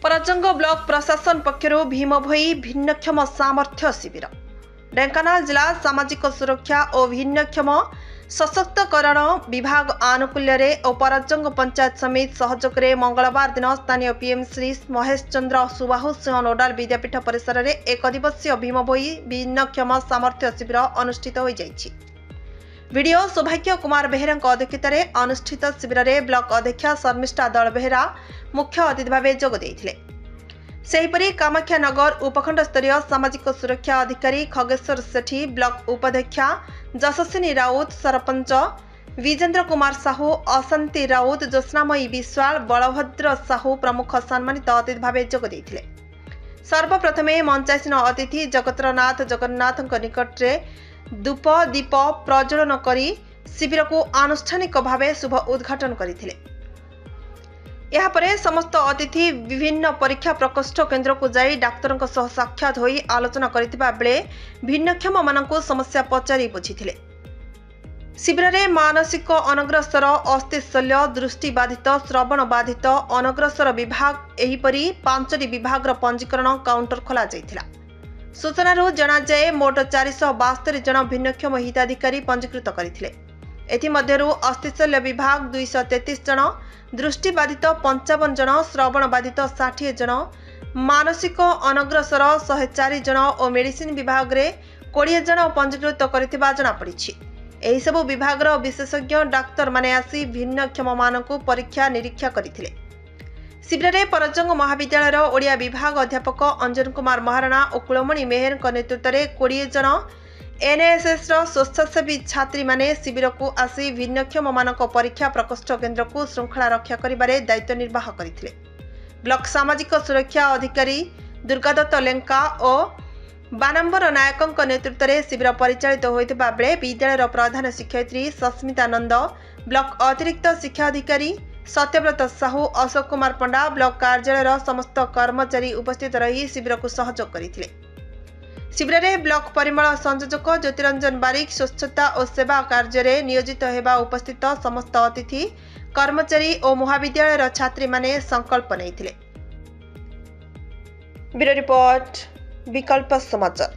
Parjang block प्रशासन पक्षरु भीमभोई भिन्नक्षम सामर्थ्य शिविर ढेंकानाल जिला सामाजिक सुरक्षा और भिन्नक्षम सशक्तकरण विभाग आनुकूल्य और परजंग पंचायत समिति सहयोग में मंगलवार दिन स्थानीय पीएम श्री महेश चंद्र सुबाहु सिंह नोडाल विद्यापीठ परिसर में एक दिवसीय भीमभोई भिन्नक्षम सामर्थ्य शिविर अनुष्ठित हो जाइछि। वीडियो सौभाग्य कुमार बेहेरा अध्यक्षतार अनुष्ठित शिविर में ब्लॉक अध्यक्ष शर्मिष्ठा दल बेहेरा मुख्य अतिथि भाव जोग देइथिले। सेहीपरि कामाख्यानगर उपखंड स्तरीय सामाजिक सुरक्षा अधिकारी खगेश्वर सेठी, ब्लॉक उपाध्यक्षा जशस्विनी राउत, सरपंच विजेंद्र कुमार साहू, अशांति राउत, ज्योत्स्नामयी विश्वाल, बलभद्र साहू प्रमुख सम्मानित अतिथि भाव जोग देइथिले। सर्वप्रथमे मंचासीन अतिथि जगत्रनाथ जगन्नाथ निकट में धूप दीप प्रज्वलन करी शिविर को आनुष्ठानिक भाव शुभ उद्घाटन करथिले। यापरे समस्त अतिथि विभिन्न परीक्षा प्रकोष्ठ केन्द्र को जाई डाक्तरक सह साक्षात होई आलोचना करथिबा बेले भिन्नक्षम मानकु समस्या पचारि बुझिथिले। शिविर में मानसिक अनग्रसर, अस्थिशल्य, दृष्टिबाधित, श्रवण बाधित, अनग्रसर विभाग एहीपरि 5टी विभाग पंजीकरण काउंटर खोला जाइथिला। सूचनारू जनाजाए मोट 472 जन भिन्नक्षम हिताधिकारी पंजीकृत करथिले। एथिमध्यरु अस्थिशल्य विभाग 233 जन, दृष्टिबाधित 55 जन, श्रवण बाधित 60 जन, मानसिक अनग्रसर 104 जन और मेडिसिन विभाग रे 20 जन पंजीकृत करथिबा जना पड़िछि। एही सब विभाग विशेषज्ञ डाक्तर माने आसी भिन्नक्षम मानकु परीक्षा निरीक्षा करथिले। शिविर में परजंग महाविद्यालय ओडिया विभाग अध्यापक अंजन कुमार महाराणा और कुलमणि मेहर नेतृत्व में 20 जन एनएसएस स्वेच्छासेवी छात्री माने शिविर को आसी भिन्नक्षम मानक परीक्षा प्रकोष्ठ केन्द्र को श्रृंखला रक्षा करिबारे दायित्व निर्वाह करथिले। ब्लॉक सामाजिक सुरक्षा अधिकारी दुर्गादत्त लेंका और बानाम्बर नायक नेतृत्व में शिविर परिचालित होइतिबा बेले विद्यालय प्रधान शिक्षयित्री सस्मिता नंद, ब्लॉक अतिरिक्त शिक्षा अधिकारी सत्यव्रत साहू, अशोक कुमार पंडा, ब्लॉक कार्यालय समस्त कर्मचारी उपस्थित रही शिविर को सहयोग करथिले। शिविर में ब्लॉक परिमल संयोजक ज्योतिरंजन बारिक स्वच्छता और सेवा कार्य में नियोजित होगा उपस्थित समस्त अतिथि कर्मचारी और महाविद्यालय छात्री माने संकल्प नैथिले। ब्यूरो रिपोर्ट विकल्प समाचार।